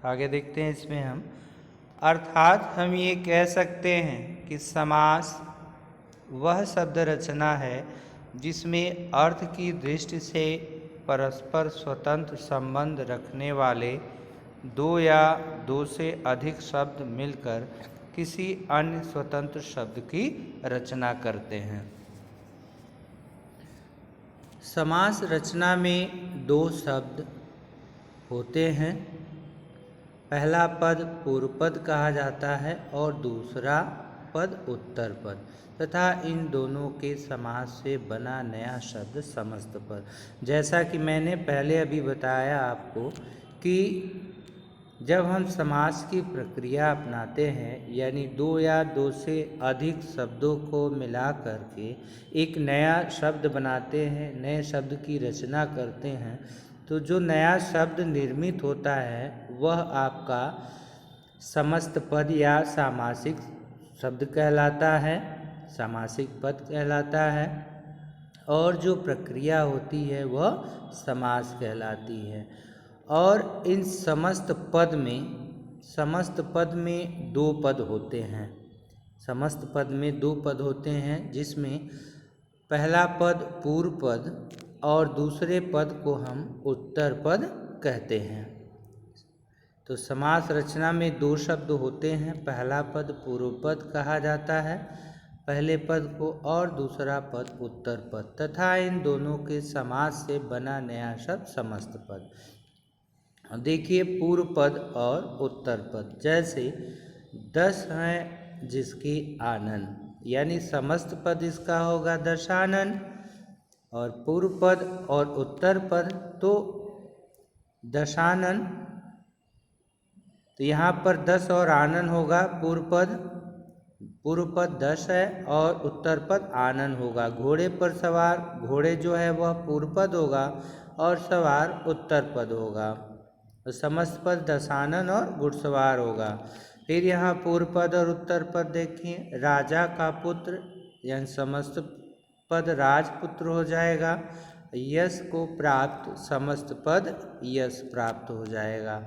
आगे देखते हैं इसमें हम, अर्थात हम ये कह सकते हैं कि समास वह शब्द रचना है जिसमें अर्थ की दृष्टि से परस्पर स्वतंत्र संबंध रखने वाले दो या दो से अधिक शब्द मिलकर किसी अन्य स्वतंत्र शब्द की रचना करते हैं। समास रचना में दो शब्द होते हैं। पहला पद पूर्व पद कहा जाता है और दूसरा पद उत्तर पद, तथा इन दोनों के समास से बना नया शब्द समस्त पद। जैसा कि मैंने पहले अभी बताया आपको कि जब हम समास की प्रक्रिया अपनाते हैं, यानी दो या दो से अधिक शब्दों को मिला करके एक नया शब्द बनाते हैं, नए शब्द की रचना करते हैं, तो जो नया शब्द निर्मित होता है वह आपका समस्त पद या सामासिक शब्द कहलाता है, सामासिक पद कहलाता है। और जो प्रक्रिया होती है वह समास कहलाती है। और इन समस्त पद में दो पद होते हैं। समस्त पद में दो पद होते हैं, जिसमें पहला पद पूर्व पद और दूसरे पद को हम उत्तर पद कहते हैं। तो समास रचना में दो शब्द होते हैं, पहला पद पूर्व पद कहा जाता है पहले पद को, और दूसरा पद उत्तर पद, तथा इन दोनों के समास से बना नया शब्द समस्त पद। देखिए पूर्व पद और उत्तर पद, जैसे 10 हैं जिसकी आनन, यानी समस्त पद इसका होगा दशानन, और पूर्व पद और उत्तर पद तो दशानन। तो यहाँ पर 10 और आनन होगा। पूर्व पद 10 है और उत्तर पद आनन होगा। घोड़े पर सवार, घोड़े जो है वह पूर्व पद होगा और सवार उत्तर पद होगा। तो समस्त पद दशानन और घुड़सवार होगा। फिर यहाँ पूर्व पद और उत्तर पद देखिए, राजा का पुत्र, यानी समस्त पद राजपुत्र हो जाएगा। यश को प्राप्त, समस्त पद यश प्राप्त हो जाएगा।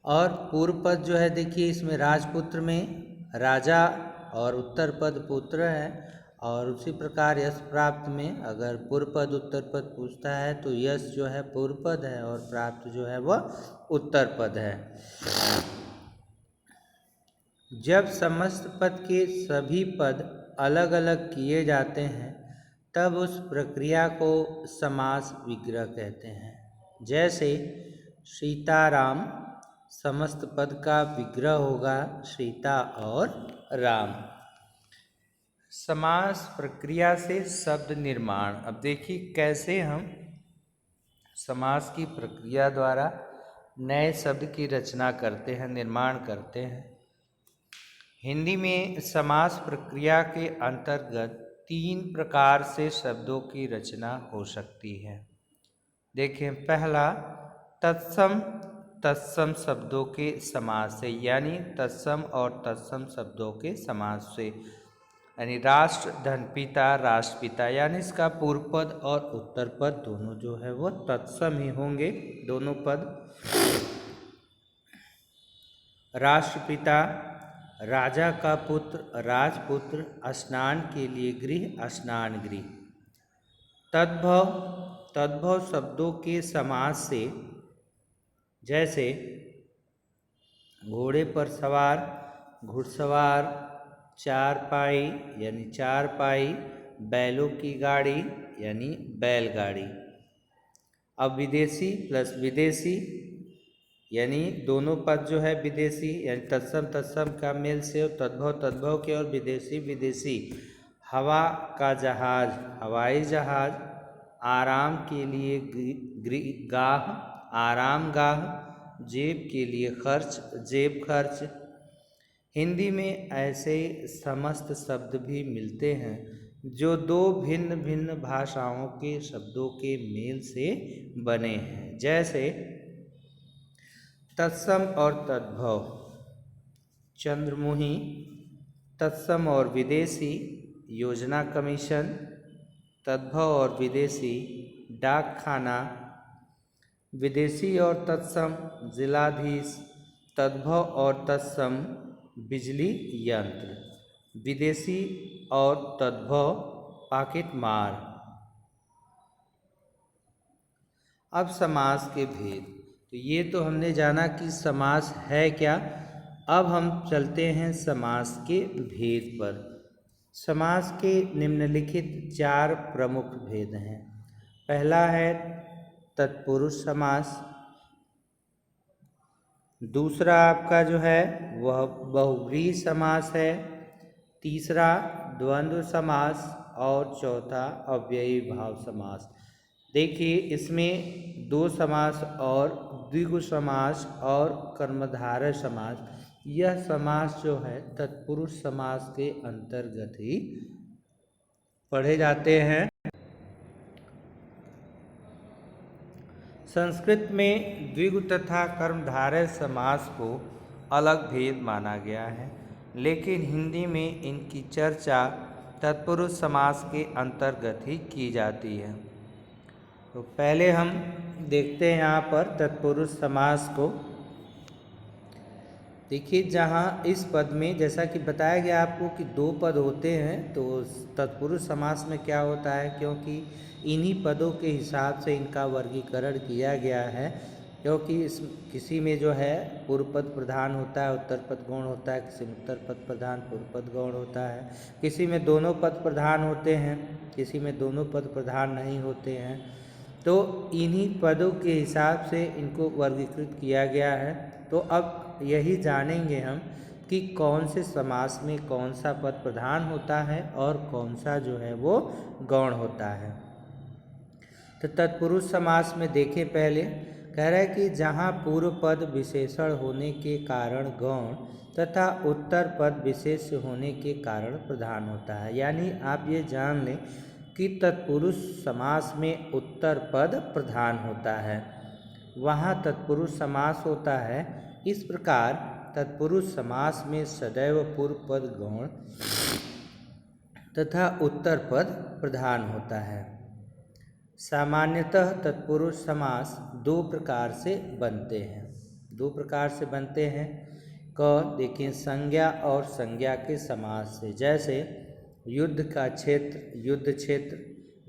और पूर्व पद जो है देखिए, इसमें राजपुत्र में राजा और उत्तर पद पुत्र है। और उसी प्रकार यश प्राप्त में अगर पूर्व पद उत्तर पद पूछता है तो यश जो है पूर्व पद है और प्राप्त जो है वह उत्तर पद है। जब समस्त पद के सभी पद अलग अलग किए जाते हैं तब उस प्रक्रिया को समास विग्रह कहते हैं। जैसे सीताराम, समस्त पद का विग्रह होगा सीता और राम। समास प्रक्रिया से शब्द निर्माण। अब देखिए कैसे हम समास की प्रक्रिया द्वारा नए शब्द की रचना करते हैं, निर्माण करते हैं। हिंदी में समास प्रक्रिया के अंतर्गत 3 प्रकार से शब्दों की रचना हो सकती है। देखें, पहला तत्सम, तत्सम शब्दों के समास से, यानी तत्सम और तत्सम शब्दों के समास से, यानी राष्ट्र, धनपिता, राष्ट्रपिता, यानी इसका पूर्व पद और उत्तर पद दोनों जो है वो तत्सम ही होंगे, दोनों पद। राष्ट्रपिता, राजा का पुत्र, राजपुत्र, स्नान के लिए गृह, स्नान गृह। तद्भव, तद्भव शब्दों के समास से, जैसे घोड़े पर सवार, घुड़सवार, चारपाई यानी चारपाई, बैलों की गाड़ी यानी बैलगाड़ी। अब विदेशी प्लस विदेशी, यानी दोनों पद जो है विदेशी, यानी तत्सम तत्सम का मेल से तद्भव तद्भव के और विदेशी विदेशी। हवा का जहाज, हवाई जहाज। आराम के लिए गाह, आराम गाह। जेब के लिए खर्च, जेब खर्च। हिंदी में ऐसे समस्त शब्द भी मिलते हैं जो दो भिन्न भिन्न भाषाओं के शब्दों के मेल से बने हैं। जैसे तत्सम और तद्भव, चंद्रमुहि। तत्सम और विदेशी, योजना कमीशन। तद्भव और विदेशी, डाक खाना। विदेशी और तत्सम जिलाधीश, तद्भव और तत्सम बिजली यंत्र। विदेशी और तद्भव पॉकेट मार। अब समास के भेद। तो ये तो हमने जाना कि समास है क्या। अब हम चलते हैं समास के भेद पर। समास के निम्नलिखित 4 प्रमुख भेद हैं। पहला है तत्पुरुष समास। दूसरा आपका जो है वह बहुव्रीहि समास है। तीसरा द्वंद्व समास और चौथा अव्ययी भाव समास। देखिए इसमें 2 समास और द्विगु समास और कर्मधारय समास, यह समास जो है तत्पुरुष समास के अंतर्गत ही पढ़े जाते हैं। संस्कृत में द्विगु तथा कर्मधारय समास को अलग भेद माना गया है, लेकिन हिंदी में इनकी चर्चा तत्पुरुष समास के अंतर्गत ही की जाती है। तो पहले हम देखते हैं यहाँ पर तत्पुरुष समास को। देखिए जहाँ इस पद में जैसा कि बताया गया आपको कि 2 पद होते हैं, तो तत्पुरुष समास में क्या होता है, क्योंकि इन्हीं पदों के हिसाब से इनका वर्गीकरण किया गया है। क्योंकि इस किसी में जो है पूर्व पद प्रधान होता है, उत्तर पद गौण होता है, किसी में उत्तर पद प्रधान पूर्व पद गौण होता है, किसी में दोनों पद प्रधान होते हैं, किसी में दोनों पद प्रधान नहीं होते हैं। तो इन्हीं पदों के हिसाब से इनको वर्गीकृत किया गया है। तो अब यही जानेंगे हम कि कौन से समास में कौन सा पद प्रधान होता है और कौन सा जो है वो गौण होता है। तो तत्पुरुष समास में देखें, पहले कह रहा है कि जहाँ पूर्व पद विशेषण होने के कारण गौण तथा उत्तर पद विशेष्य होने के कारण प्रधान होता है। यानी आप ये जान लें कि तत्पुरुष समास में उत्तर पद प्रधान होता है, वहाँ तत्पुरुष समास होता है। इस प्रकार तत्पुरुष समास में सदैव पूर्व पद गौण तथा उत्तर पद प्रधान होता है। सामान्यतः तत्पुरुष समास 2 प्रकार से बनते हैं। 2 प्रकार से बनते हैं। देखिए संज्ञा और संज्ञा के समास से, जैसे युद्ध का क्षेत्र युद्ध क्षेत्र,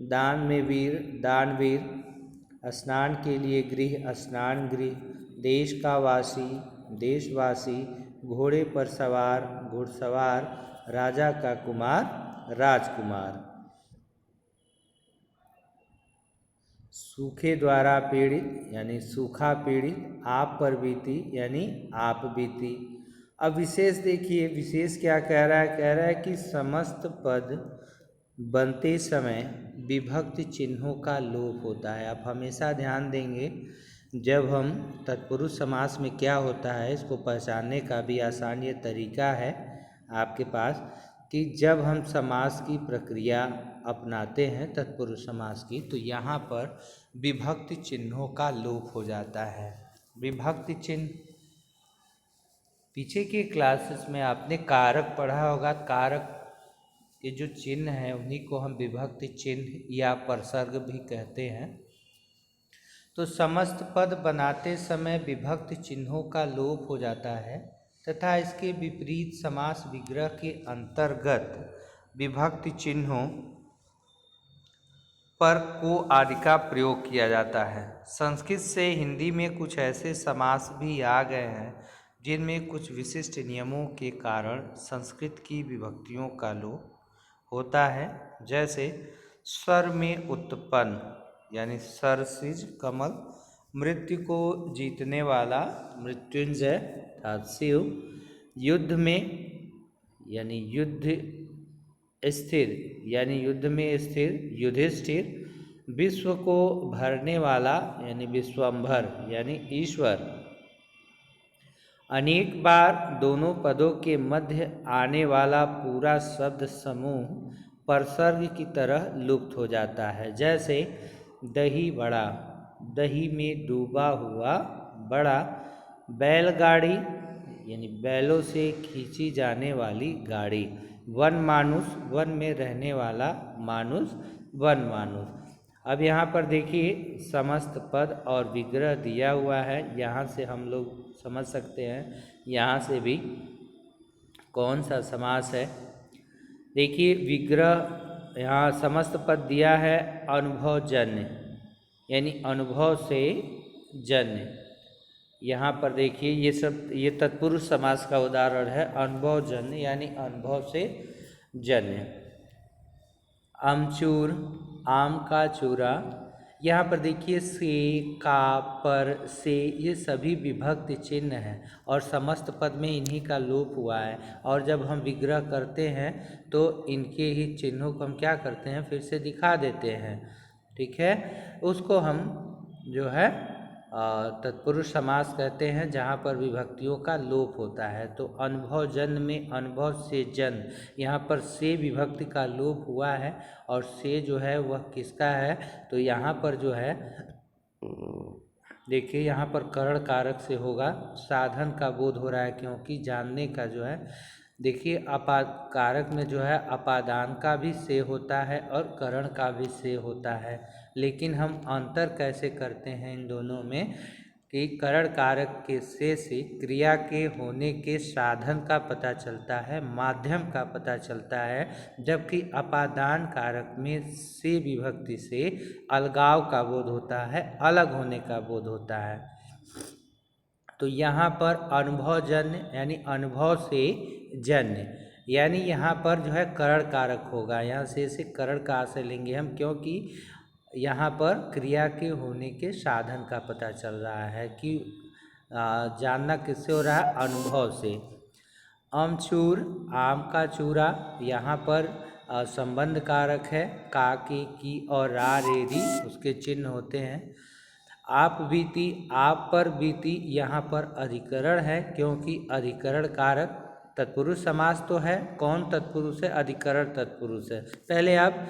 दान में वीर दानवीर, स्नान के लिए गृह स्नान गृह, देश का वासी देशवासी, घोड़े पर सवार घुड़सवार, राजा का कुमार राजकुमार। सूखे द्वारा पीड़ित यानी सूखा पीड़ित, आप पर बीती यानी आप बीती। अब विशेष देखिए, विशेष क्या कह रहा है, कह रहा है कि समस्त पद बनते समय विभक्ति चिन्हों का लोप होता है। आप हमेशा ध्यान देंगे जब हम तत्पुरुष समास में क्या होता है इसको पहचानने का भी आसान ये तरीका है आपके पास, कि जब हम समास की प्रक्रिया अपनाते हैं तत्पुरुष समास की, तो यहाँ पर विभक्ति चिन्हों का लोप हो जाता है। विभक्ति चिन्ह पीछे के क्लासेस में आपने कारक पढ़ा होगा। कारक के जो चिन्ह हैं उन्हीं को हम विभक्ति चिन्ह या परसर्ग भी कहते हैं। तो समस्त पद बनाते समय विभक्ति चिन्हों का लोप हो जाता है तथा इसके विपरीत समास विग्रह के अंतर्गत विभक्ति चिन्हों पर को आदि का प्रयोग किया जाता है। संस्कृत से हिंदी में कुछ ऐसे समास भी आ गए हैं जिनमें कुछ विशिष्ट नियमों के कारण संस्कृत की विभक्तियों का लोप होता है। जैसे स्वर में उत्पन्न यानी सरसिज कमल, मृत्यु को जीतने वाला मृत्युंजय अर्थात शिव, युद्ध में यानी युद्ध स्थिर यानी युद्ध में स्थिर युधिष्ठिर, विश्व को भरने वाला यानी विश्वंभर यानी ईश्वर। अनेक बार दोनों पदों के मध्य आने वाला पूरा शब्द समूह परसर्ग की तरह लुप्त हो जाता है। जैसे दही बड़ा, दही में डूबा हुआ बड़ा, बैलगाड़ी यानी बैलों से खींची जाने वाली गाड़ी, वन मानुष वन में रहने वाला मानुष वन मानुष। अब यहाँ पर देखिए समस्त पद और विग्रह दिया हुआ है, यहाँ से हम लोग समझ सकते हैं यहाँ से भी कौन सा समास है। देखिए विग्रह यहाँ समस्त पद दिया है अनुभवजन्य, यानी अनुभव से जन्य। यहाँ पर देखिए ये सब ये तत्पुरुष समास का उदाहरण है, अनुभवजन्य यानी अनुभव से जन्य। अमचूर आम का चूरा, यहाँ पर देखिए से, का, पर, से ये सभी विभक्ति चिन्ह हैं और समस्त पद में इन्हीं का लोप हुआ है। और जब हम विग्रह करते हैं तो इनके ही चिन्हों को हम क्या करते हैं, फिर से दिखा देते हैं। ठीक है, उसको हम जो है तत्पुरुष समास कहते हैं, जहाँ पर विभक्तियों का लोप होता है। तो अनुभवजन्य में अनुभव से जन, यहाँ पर से विभक्ति का लोप हुआ है और से जो है वह किसका है, तो यहाँ पर जो है देखिए यहाँ पर करण कारक से होगा, साधन का बोध हो रहा है क्योंकि जानने का जो है। देखिए कारक में जो है अपादान का भी से होता है और करण का भी से होता है, लेकिन हम अंतर कैसे करते हैं इन दोनों में कि करण कारक के से क्रिया के होने के साधन का पता चलता है, माध्यम का पता चलता है, जबकि अपादान कारक में से विभक्ति से अलगाव का बोध होता है, अलग होने का बोध होता है। तो यहाँ पर अनुभवजन्य यानी अनुभव से जन्य, यानी यहाँ पर जो है करण कारक होगा, यहाँ से करण का आशय लेंगे हम, क्योंकि यहाँ पर क्रिया के होने के साधन का पता चल रहा है कि जानना किससे हो रहा है, अनुभव से। अमचूर आम का चूरा, यहाँ पर संबंध कारक है, का, के, की और रा, रे, री उसके चिन्ह होते हैं। आप बीती आप पर बीती, यहाँ पर अधिकरण है क्योंकि अधिकरण कारक तत्पुरुष समास तो है। कौन तत्पुरुष है, अधिकरण तत्पुरुष है। पहले आप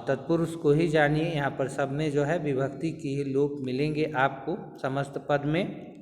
तत्पुरुष को ही जानिए, यहाँ पर सब में जो है विभक्ति की ही लोप मिलेंगे आपको समस्त पद में।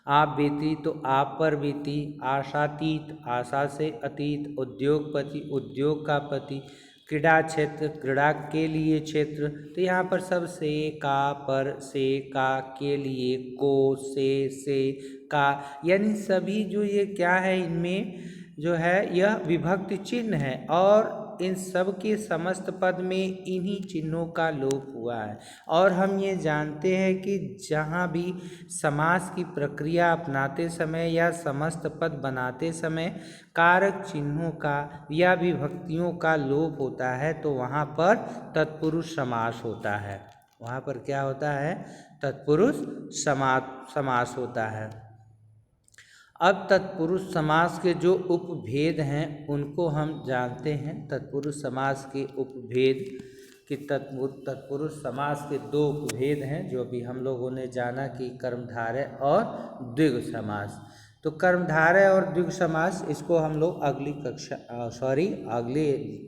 आप बीती तो आप पर बीती, आशातीत आशा से अतीत, उद्योगपति उद्योग का पति, क्रीड़ा क्षेत्र क्रीड़ा के लिए क्षेत्र। तो यहाँ पर सब से, का, पर, से, का, के लिए, को, से, का, यानी सभी जो ये क्या है, इनमें जो है यह विभक्ति चिन्ह है और इन सब के समस्त पद में इन्हीं चिन्हों का लोप हुआ है। और हम ये जानते हैं कि जहाँ भी समास की प्रक्रिया अपनाते समय या समस्त पद बनाते समय कारक चिन्हों का या विभक्तियों का लोप होता है तो वहाँ पर तत्पुरुष समास होता है। वहाँ पर क्या होता है, तत्पुरुष समास होता है। अब तत्पुरुष समास के जो उपभेद हैं उनको हम जानते हैं। तत्पुरुष समास के उपभेद कि तत्पुरुष समास के दो उपभेद हैं जो अभी हम लोगों ने जाना कि कर्मधारय और द्विगु समास। तो कर्मधारय और द्विगु समास इसको हम लोग अगले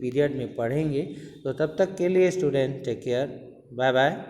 पीरियड में पढ़ेंगे। तो तब तक के लिए student take care, bye bye.